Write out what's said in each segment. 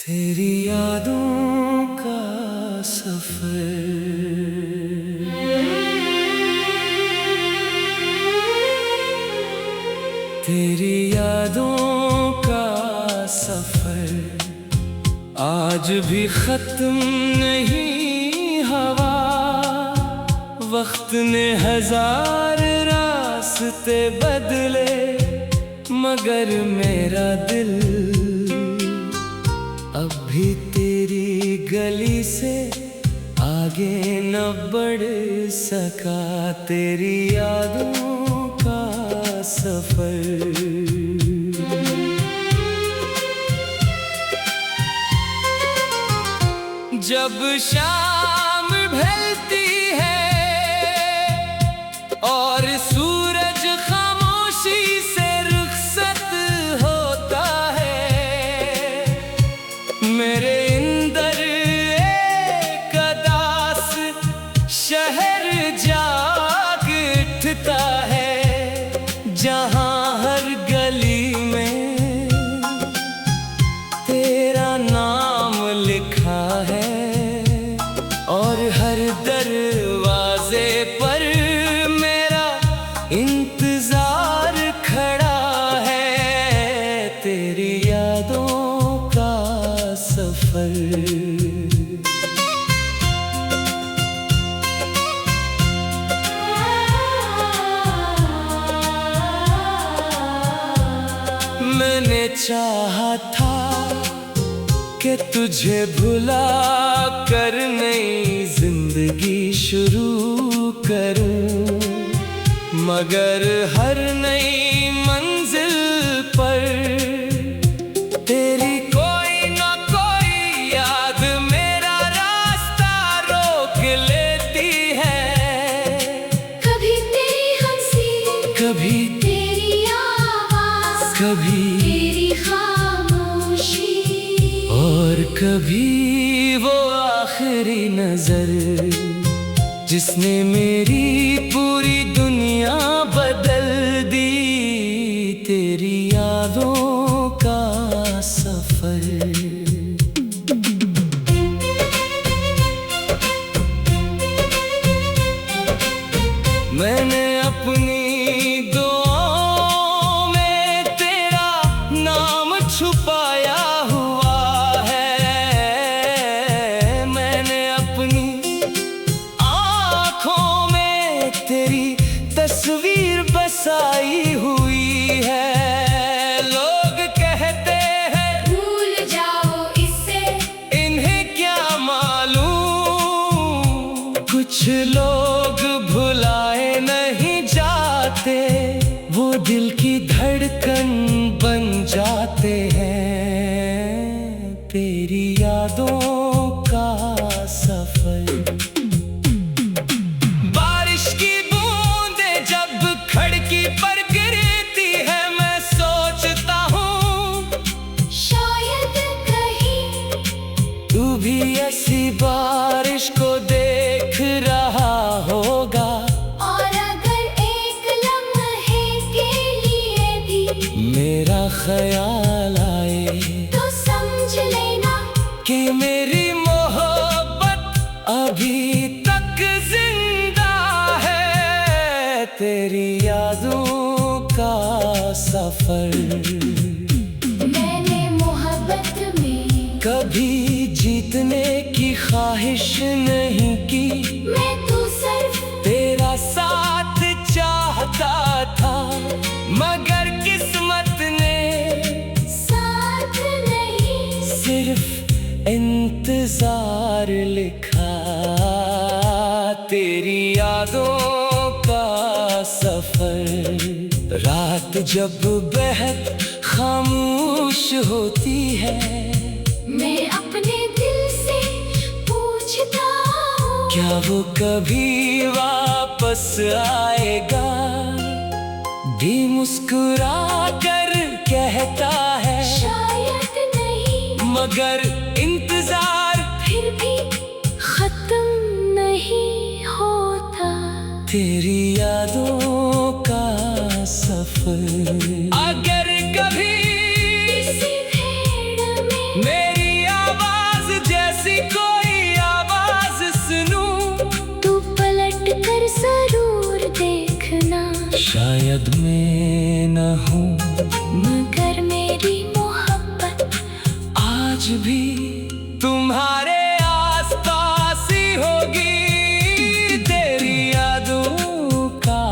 तेरी यादों का सफर। तेरी यादों का सफर आज भी खत्म नहीं हुआ। वक्त ने हजार रास्ते बदले मगर मेरा दिल अब भी तेरी गली से आगे न बढ़ सका। तेरी यादों का सफर। जब शाम ढलती है और सूरज खामोशी से रुखसत होता है, मेरे अंदर एक अदास शहर जाग उठता है। जहाँ हर गली में तेरा नाम लिखा है और हर दरवाजे पर मेरा इंतजार खड़ा है। तेरी यादों का सफर। मैंने चाहा था कि तुझे भुला कर नई जिंदगी शुरू करूं, मगर हर नई मंजिल पर तेरी कोई न कोई याद मेरा रास्ता रोक लेती है। कभी तेरी हंसी, कभी तेरी आवाज, कभी तेरी खामोशी, और कभी वो आखिरी नजर जिसने मेरी पूरी दुनिया बदल दी। तेरी यादों का सफर। मैंने अपनी दुआओं में तेरा नाम छुपाया हुआ है। मैंने अपनी आँखों में तेरी तस्वीर बसाई हुई है। लोग कहते हैं भूल जाओ इससे, इन्हें क्या मालूम, कुछ लोग भुलाए नहीं जाते, वो दिल की धड़कन बन जाते हैं। तेरी यादों का सफर। बारिश की बूंदें जब खिड़की पर गिरती है, मैं सोचता हूँ शायद कहीं तू भी ऐसी बारिश को देख रहा होगा। और अगर एक लम्हे के लिए भी मेरा ख्याल आए तो समझ लेना कि मेरी मोहब्बत अभी तक जिंदा है। तेरी यादों का सफर। मैंने मोहब्बत में कभी जीतने की ख्वाहिश नहीं की, मैं तो सिर्फ तेरा साथ चाहता था, मगर किस्मत ने साथ नहीं सिर्फ इंतजार लिखा। तेरी यादों का सफर। रात जब बेहद खामोश होती है, मैं अपने दिल से पूछता हूँ क्या वो कभी वापस आएगा। भी मुस्कुरा कर कहता है शायद नहीं, मगर इंतजार फिर भी खत्म नहीं होता। तेरी यादों का सफर। अगर कभी इसी भेड़ में मेरी आज भी तुम्हारे आसपास ही होगी तेरी यादों का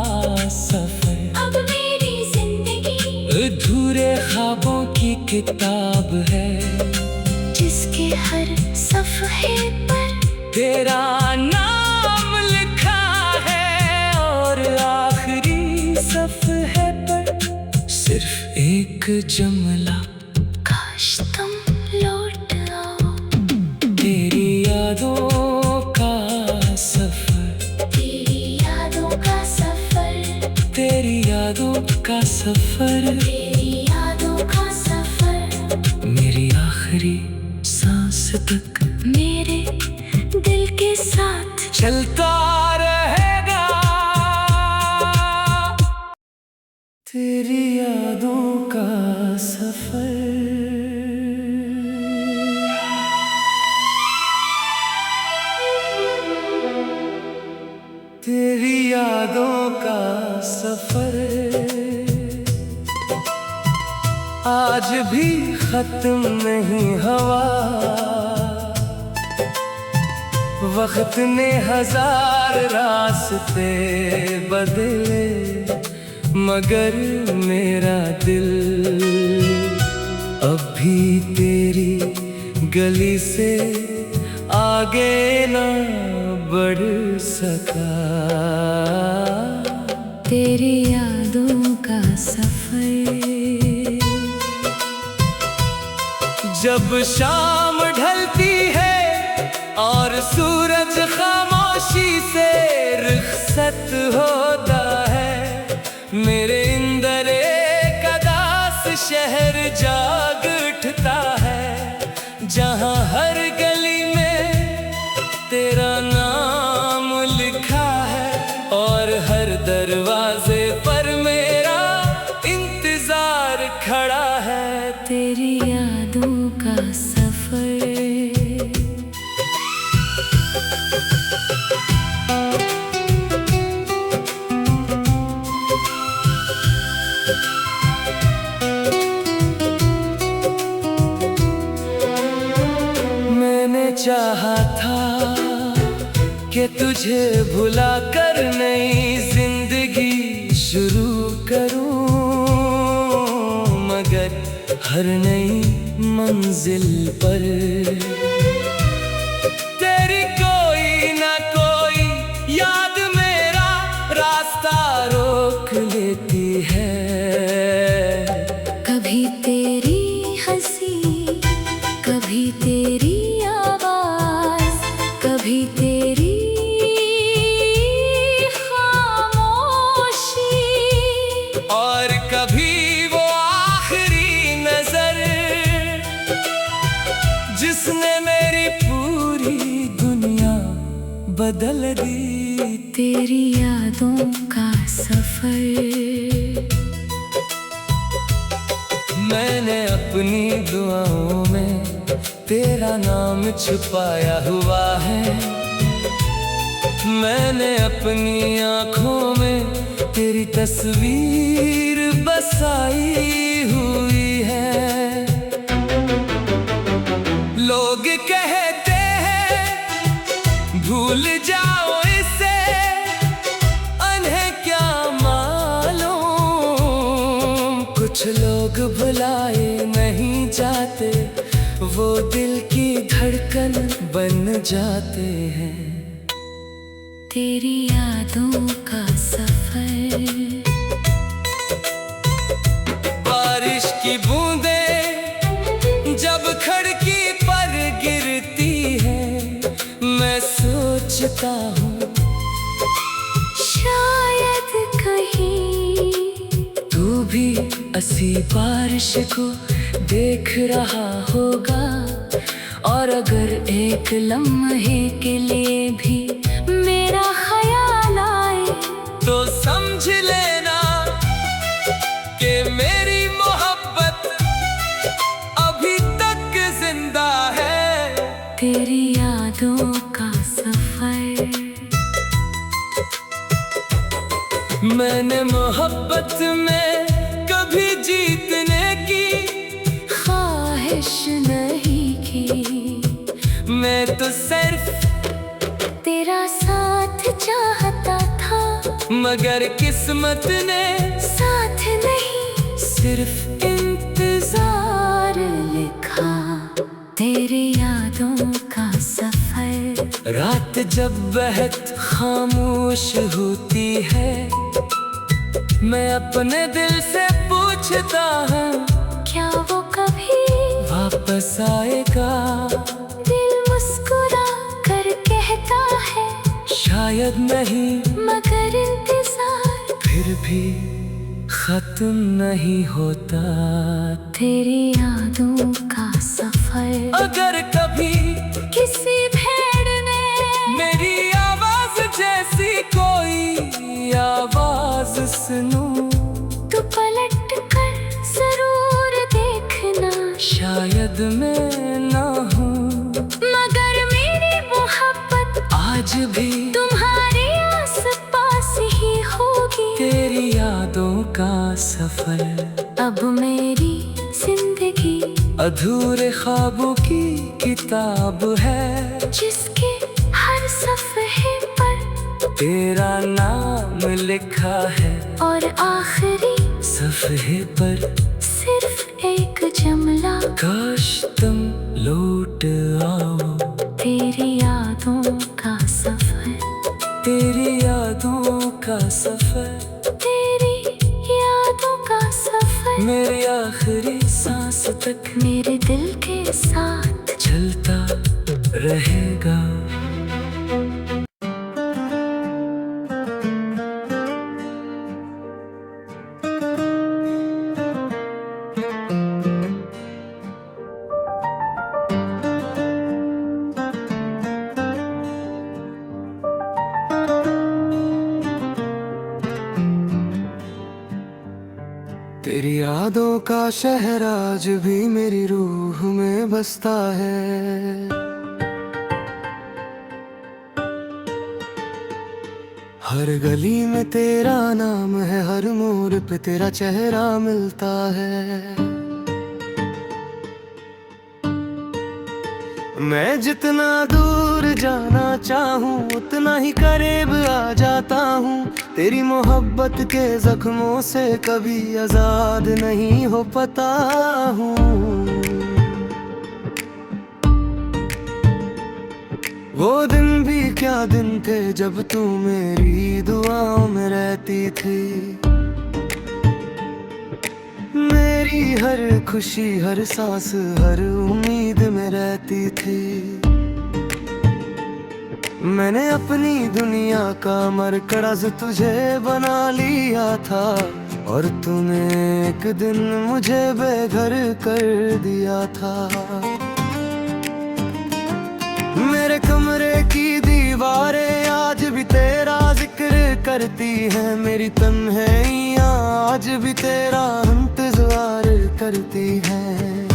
सफर। अब मेरी जिंदगी अधूरे ख्वाबों की किताब है, जिसके हर सफ़हे पर तेरा नाम लिखा है और आखिरी सफ़हे पर सिर्फ एक जुमला, काश तुम लौट आओ। तेरी यादों का सफर, तेरी यादों का सफर, तेरी यादों का सफर, तेरी यादों का सफर, मेरी आखिरी सांस तक मेरे दिल के साथ चलता रहेगा। तेरी यादों का सफर। तेरी यादों का सफर आज भी खत्म नहीं हुआ। वक्त ने हजार रास्ते बदले, मगर मेरा दिल अब भी तेरी गली से आगे न बढ़ सका। तेरी यादों का सफर। जब शाम ढलती है और सूरज खामोशी से रुखसत होता है, मेरे अंदर एक अदास शहर जाग उठता है, जहाँ हर गली में तेरा नाम लिखा है और हर दरवाजे पर मेरा इंतजार खड़ा है। तेरी यादों का सफर। मैंने चाहा था कि तुझे भुला कर नई जिंदगी शुरू करूं, मगर हर नई मंजिल पर तेरी कोई ना कोई याद मेरा रास्ता रोक लेती है। कभी तेरी हंसी, कभी तेरी आवाज, कभी तेरी खामोशी, और कभी वो आखिरी नजर जिसने मेरी पूरी दुनिया बदल दी। तेरी यादों का सफर। मैंने अपनी दुआओं में तेरा नाम छुपाया हुआ है, मैंने अपनी आँखों में तेरी तस्वीर बसाई हुई है। लोग कहते हैं भूल जाओ इसे, उन्हें क्या मालूम कुछ लोग भुलाए नहीं जाते, वो दिल की धड़कन बन जाते हैं। तेरी यादों का सफर। बारिश की बूंदें जब खिड़की पर गिरती है, मैं सोचता हूँ शायद कहीं तू भी ऐसी बारिश को देख रहा होगा, और अगर एक लम्हे के लिए भी मेरा ख्याल आए तो समझ लेना कि मेरी मोहब्बत अभी तक जिंदा है। तेरी यादों का सफर। मैंने मोहब्बत में कभी जीतने की ख्वाहिश नहीं की। मैं तो सिर्फ तेरा साथ चाहता था, मगर किस्मत ने साथ नहीं सिर्फ इंतजार लिखा। तेरी यादों का सफर, रात जब बेहद खामोश होती है, मैं अपने दिल से पूछता हूँ क्या वो कभी वापस आएगा। दिल मुस्कुरा कर कहता है शायद नहीं, मगर इंतजार फिर भी खत्म नहीं होता। तेरी यादों का सफर। अगर कभी किसी भेड़ ने मेरी आवाज जैसी कोई आवाज सुनूं, तो पलट कर जरूर देखना। शायद मैं ना हूँ, मगर मेरी मोहब्बत आज भी तुम्हारे आस पास ही होगी। तेरी यादों का सफर अब मेरी जिंदगी अधूरे ख्वाबों की किताब है, जिसके हर सफ़े पर तेरा नाम लिखा है, और आखिरी सफ़े पर सिर्फ एक जुमला। काश तुम लौट आओ। तेरी यादों का सफर, तेरी यादों का सफर, तेरी यादों का सफर, मेरी आखिरी सांस तक मेरे दिल के साथ चलता रहेगा। तेरी यादों का शहर आज भी मेरी रूह में बसता है। हर गली में तेरा नाम है, हर मोड़ पे तेरा चेहरा मिलता है। मैं जितना दूर जाना चाहूँ उतना ही करीब आ जाता हूँ। तेरी मोहब्बत के जख्मों से कभी आजाद नहीं हो पाता हूँ। वो दिन भी क्या दिन थे जब तू मेरी दुआओं में रहती थी। मेरी हर खुशी, हर सांस, हर उम्मीद में रहती थी। मैंने अपनी दुनिया का मरकज़ तुझे बना लिया था, और तूने एक दिन मुझे बेघर कर दिया था। मेरे कमरे की दीवारें आज भी तेरा जिक्र करती हैं, मेरी तन्हाइयाँ आज भी तेरा इंतजार करती हैं।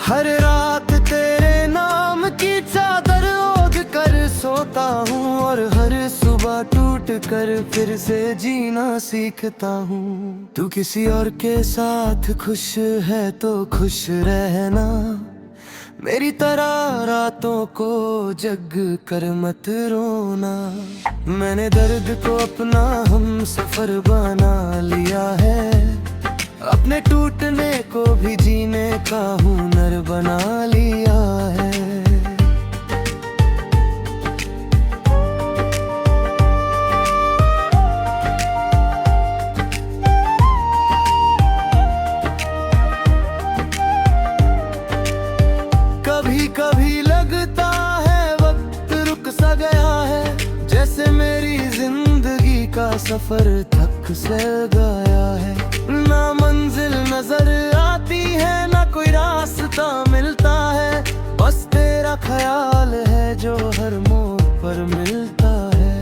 हर रात तेरे नाम की चादर ओढ़ कर सोता हूँ, और हर सुबह टूट कर फिर से जीना सीखता हूँ। तू किसी और के साथ खुश है तो खुश रहना, मेरी तरह रातों को जग कर मत रोना। मैंने दर्द को अपना हम सफर बना लिया है, अपने टूटने को भी जीने का हुनर बना लिया है। कभी कभी लगता है वक्त रुक सा गया है, जैसे मेरी जिंदगी का सफर थक से गया है। ना मंजिल नजर आती है, ना कोई रास्ता मिलता है, बस तेरा ख्याल है जो हर मोड़ पर मिलता है।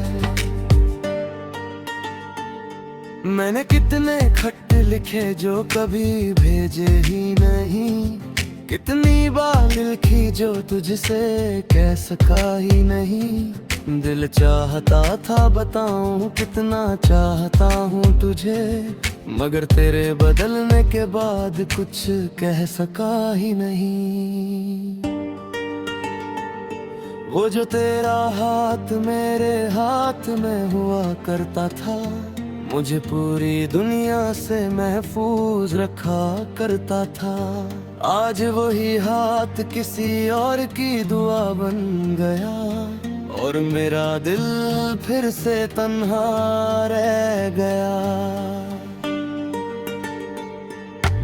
मैंने कितने खत लिखे जो कभी भेजे ही नहीं, कितनी बार लिखी जो तुझसे कह सका ही नहीं। दिल चाहता था बताऊं कितना चाहता हूँ तुझे, मगर तेरे बदलने के बाद कुछ कह सका ही नहीं। वो जो तेरा हाथ मेरे हाथ में हुआ करता था, मुझे पूरी दुनिया से महफूज रखा करता था। आज वही हाथ किसी और की दुआ बन गया और मेरा दिल फिर से तन्हा रह गया।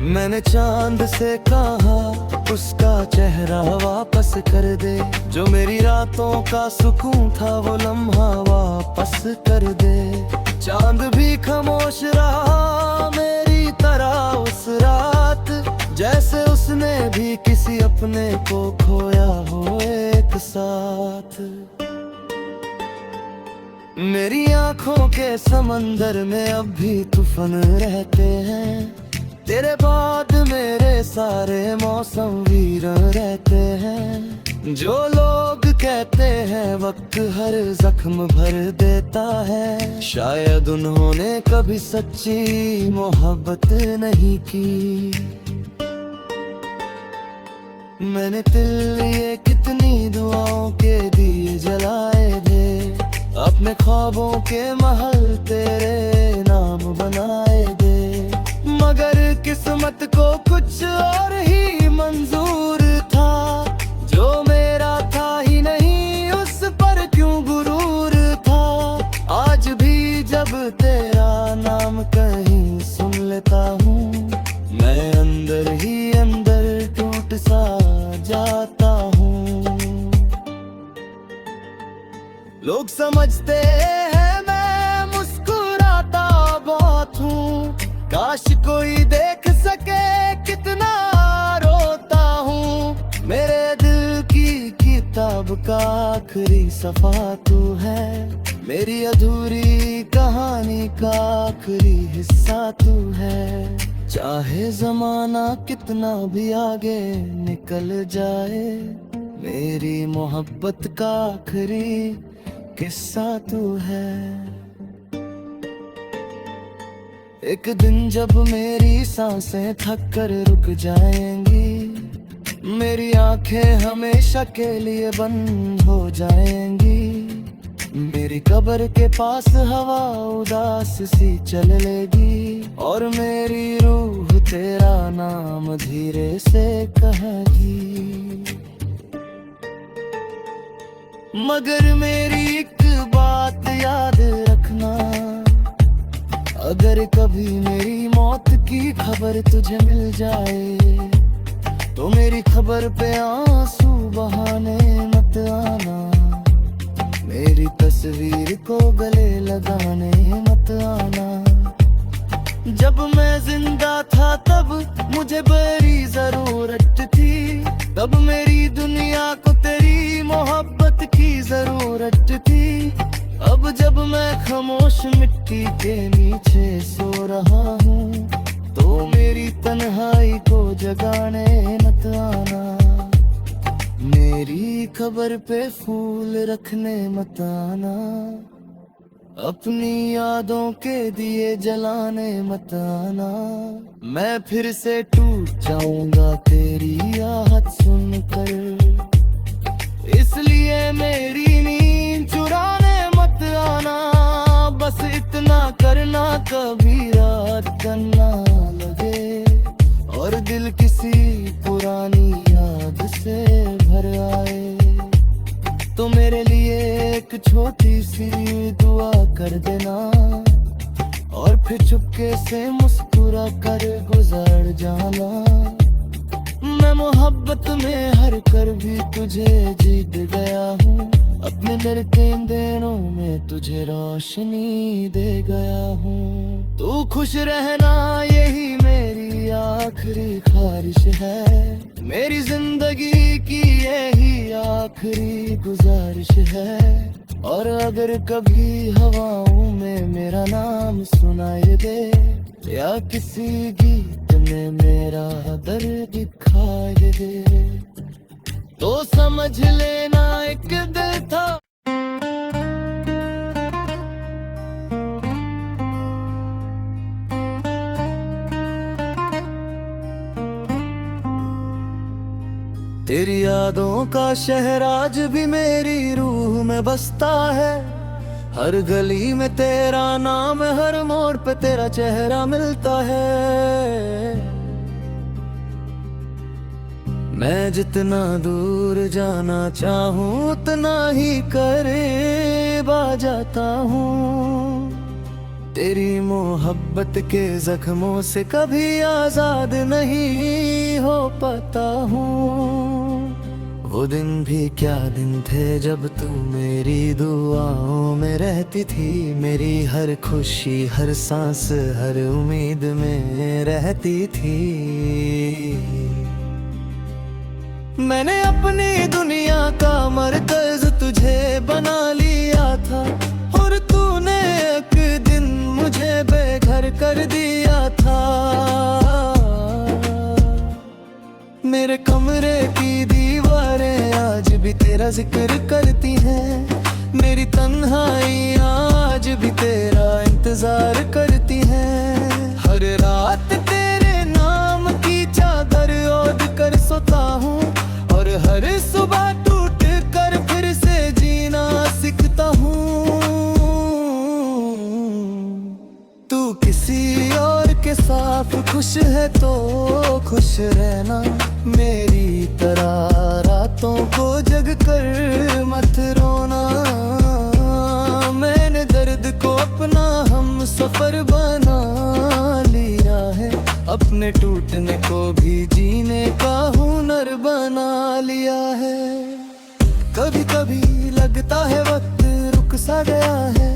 मैंने चांद से कहा उसका चेहरा वापस कर दे, जो मेरी रातों का सुकून था वो लम्हा वापस कर दे। चांद भी खामोश रहा मेरी तरह उस रात, जैसे उसने भी किसी अपने को खोया हो एक साथ। मेरी आंखों के समंदर में अब भी तूफान रहते हैं, तेरे बाद मेरे सारे मौसम वीर रहते हैं। जो लोग कहते हैं वक्त हर जख्म भर देता है, शायद उन्होंने कभी सच्ची मोहब्बत नहीं की। मैंने दिल लिए कितनी दुआओं के दिए जलाए थे, अपने ख्वाबों के महल तेरे नाम बनाए दे, मगर किस्मत को कुछ और ही मंजूर था। जो मेरा था ही नहीं उस पर क्यों गुरूर था। आज भी जब तेरा नाम कहीं सुन लेता हूँ, मैं अंदर ही अंदर टूट सा जाता हूँ। लोग समझते हैं मैं मुस्कुराता बहुत हूँ, काश कोई देख सके कितना रोता हूँ। मेरे दिल की किताब का आखिरी सफा तू है, मेरी अधूरी कहानी का आखिरी हिस्सा तू है। चाहे जमाना कितना भी आगे निकल जाए, मेरी मोहब्बत का आखिरी किस्सा तू है। एक दिन जब मेरी सांसें थक कर रुक जाएंगी, मेरी आंखें हमेशा के लिए बंद हो जाएंगी। मेरी कब्र के पास हवा उदास सी चल लेगी, और मेरी रूह तेरा नाम धीरे से कहेगी। मगर मेरी एक बात याद रखना, अगर कभी मेरी मौत की खबर तुझे मिल जाए, तो मेरी खबर पे आंसू बहाने मत आना। मेरी तस्वीर को गले लगाने मत आना। जब मैं जिंदा था तब मुझे बड़ी जरूरत थी, तब मेरी दुनिया को तेरी मोहब्बत की जरूरत थी। अब जब मैं खामोश मिट्टी के नीचे सो रहा हूँ, तो मेरी तन्हाई को जगाने मत आना। मेरी खबर पे फूल रखने मत आना, अपनी यादों के दिए जलाने मत आना। मैं फिर से टूट जाऊंगा तेरी आहट सुनकर, इसलिए मेरी नींद चुराने मत आना। बस इतना करना कभी रात करना लगे, और दिल किसी पुरानी याद से भर आए, तो मेरे लिए एक छोटी सी दुआ कर देना, और फिर चुपके से मुस्कुरा कर गुजर जाना। मैं मोहब्बत में हर कर भी तुझे जीत गया हूँ, अपने डरते दिनों में तुझे रोशनी दे गया हूँ। तू खुश रहना यही मेरी आखिरी ख्वाहिश है, मेरी जिंदगी की यही आखिरी गुजारिश है। और अगर कभी हवाओं में मेरा नाम सुनाई दे, या किसी गीत में मेरा दर्द दिखाई दे, तो समझ लेना एक दिल था। तेरी यादों का शहर आज भी मेरी रूह में बसता है। हर गली में तेरा नाम, हर मोड़ पे तेरा चेहरा मिलता है। मैं जितना दूर जाना चाहूं उतना ही करीब आ जाता हूँ। तेरी मोहब्बत के जख्मों से कभी आजाद नहीं हो पाता हूँ। वो दिन भी क्या दिन थे जब तू मेरी दुआओं में रहती थी। मेरी हर खुशी, हर सांस, हर उम्मीद में रहती थी। मैंने अपनी दुनिया का मरकज तुझे बना लिया था, और तूने एक दिन मुझे बेघर कर दिया था। मेरे कमरे की दीवारें आज भी तेरा जिक्र करती हैं। मेरी तन्हाई आज भी तेरा इंतजार करती हैं। हर रात तेरे नाम की चादर ओढ़ कर सोता हूँ, और हर सुबह टूट कर फिर से जीना सीखता हूँ। तू किसी और के साथ खुश है तो खुश रहना, मेरी तरह रातों को जग कर मत रोना। मैंने दर्द को अपना हम सफर बना लिया है, अपने टूटने को भी जीने का हुनर बना लिया है। कभी कभी लगता है वक्त रुक सा गया है,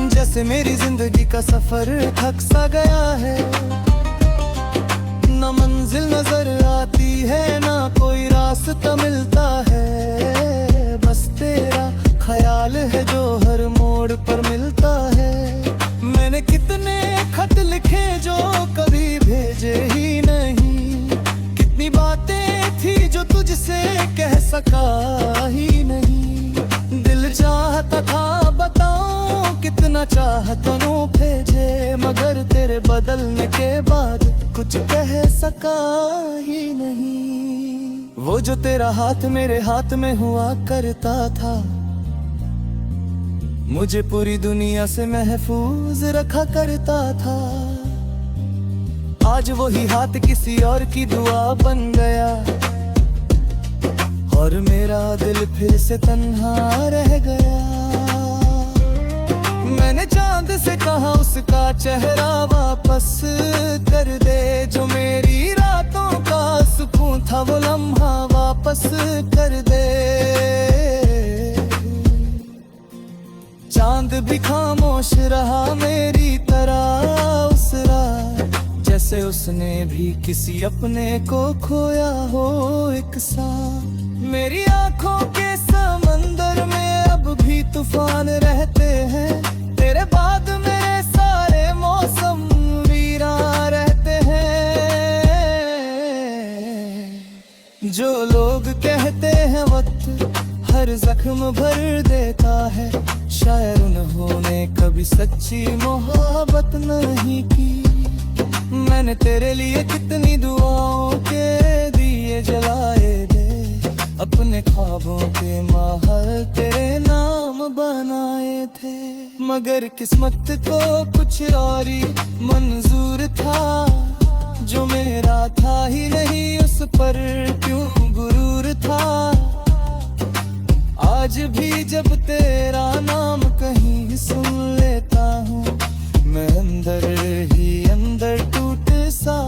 जैसे मेरी जिंदगी का सफर थक सा गया है। न मंजिल नजर आती है, ना कोई रास्ता मिलता है। बस तेरा ख्याल है जो हर मोड़ पर मिलता है। मैंने कितने खत लिखे जो कभी भेजे ही नहीं, कितनी बातें थी जो तुझसे कह सका ही नहीं। दिल चाहता था बताऊं कितना चाहता नो भेजे, मगर तेरे बदलने के बाद कुछ कह सका ही नहीं। वो जो तेरा हाथ मेरे हाथ में हुआ करता था, मुझे पूरी दुनिया से महफूज रखा करता था। आज वही हाथ किसी और की दुआ बन गया, और मेरा दिल फिर से तन्हा रह गया। मैंने चांद से कहा उसका चेहरा वापस कर दे, जो मेरी रातों का सुकून था वो लम्हा वापस कर दे। चांद भी खामोश रहा मेरी तरह उस रात, जैसे उसने भी किसी अपने को खोया हो एक साथ। मेरी आंखों के समंदर में अब भी तूफान रहते हैं, तेरे बाद मेरे सारे मौसम वीरान रहते हैं। जो लोग कहते हैं वक्त हर जख्म भर देता है, शायद उन्होंने कभी सच्ची मोहब्बत नहीं की। मैंने तेरे लिए कितनी दुआओं के दिए जलाए दे, अपने ख्वाबों के महल तेरे नाम बनाए थे। मगर किस्मत को कुछ और ही मंजूर था, जो मेरा था ही नहीं उस पर क्यों गुरूर था। आज भी जब तेरा नाम कहीं सुन लेता हूँ, मैं अंदर ही अंदर टूट सा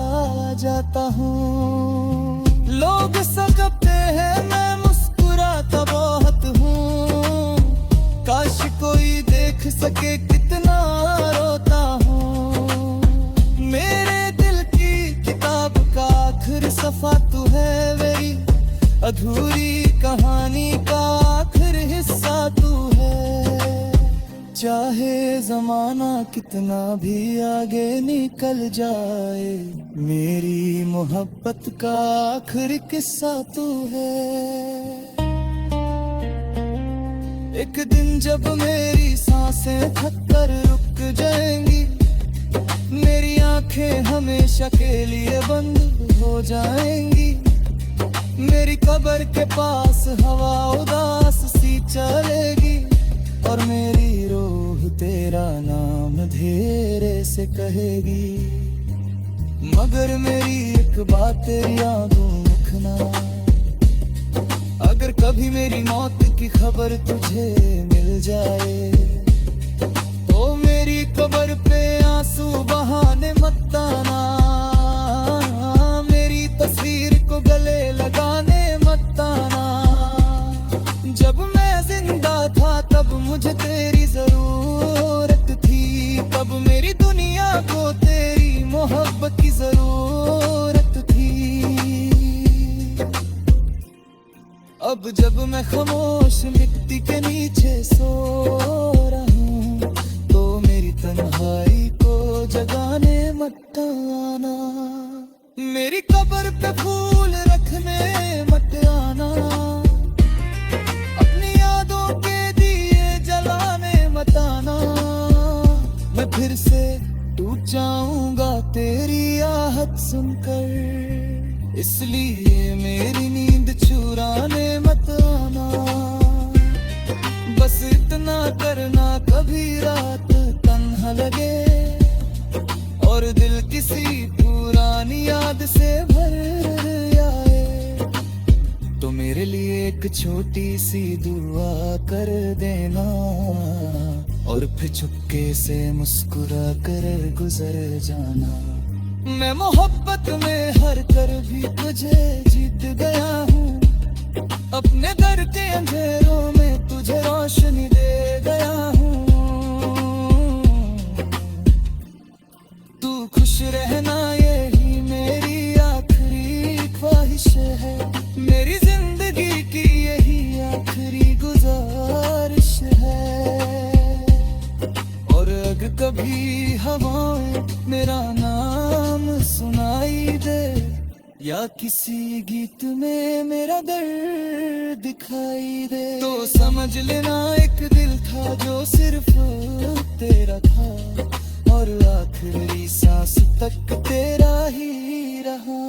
जाता हूँ। लोग सकते हैं मैं मुस्कुराता बहुत हूँ, काश कोई देख सके कितना रोता हूँ। मेरे दिल की किताब का आखिर सफा तू है, मेरी अधूरी कहानी का आखिर हिस्सा तू है। चाहे जमाना कितना भी आगे निकल जाए, मेरी मोहब्बत का आखिरी किस्सा तू है। एक दिन जब मेरी सांसें थक कर रुक जाएंगी, मेरी आंखें हमेशा के लिए बंद हो जाएंगी। मेरी कब्र के पास हवा उदास सी चलेगी, और मेरी रूह तेरा नाम धीरे से कहेगी। मगर मेरी एक बात तेरी आंखों रखना, अगर कभी मेरी मौत की खबर तुझे मिल जाए, तो मेरी कब्र पे आंसू बहाने मत आना। मेरी तस्वीर को गले लगाने मत आना। जब मैं जिंदा था तब मुझे तेरी जरूरत थी, तब मेरी दुनिया को तेरी मोहब्बत की जरूरत थी। अब जब मैं खामोश मिट्टी के नीचे सो रहा हूँ, तो मेरी तन्हाई को जगाने मत आना। मेरी कब्र पे फूल रखने मत आना, अपनी यादों के दिए जलाने मत आना। मैं फिर से टूट जाऊंगा तेरी आहट सुनकर, इसलिए मेरी नींद चुराने मत आना। बस इतना करना कभी रात तन्हा लगे, और दिल किसी पुरानी याद से भर आए, तो मेरे लिए एक छोटी सी दुआ कर देना, और फिर चुपके से मुस्कुरा कर गुजर जाना। मैं मोहब्बत में हर कर भी तुझे जीत गया हूँ, अपने दर के अंधेरों में तुझे रोशनी दे गया हूँ। तू खुश रहना यही मेरी आखिरी ख्वाहिश है, मेरी जिंदगी की यही आखिरी गुजारिश है। और अगर कभी हवाएं मेरा नाम सुनाई दे, या किसी गीत में मेरा दर्द दिखाई दे, तो समझ लेना एक दिल था जो सिर्फ तेरा था, और आखिरी सांस तक तेरा ही रहा।